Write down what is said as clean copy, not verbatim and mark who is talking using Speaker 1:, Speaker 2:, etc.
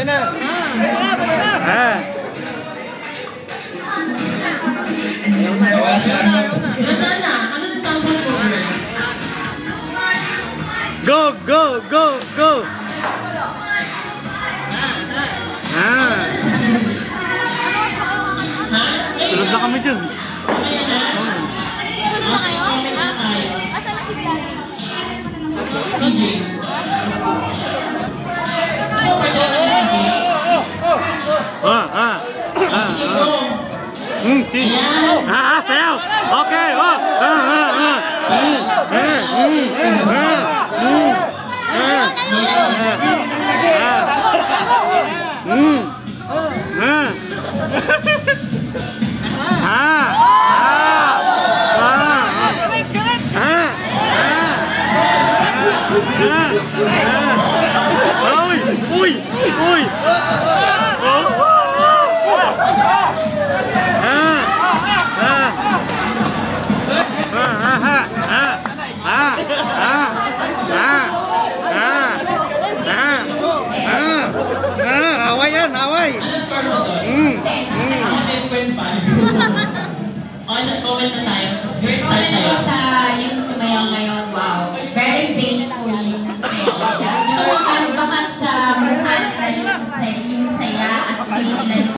Speaker 1: ito na.
Speaker 2: Go, go, go, go. Tulad na kami dyan.
Speaker 3: Sunod na kayo? Asan na si
Speaker 4: CJ.
Speaker 2: Sayaw! Okay! Uy! Away yan, away.
Speaker 4: Okay, comment na tayo. Very excited sa'yo.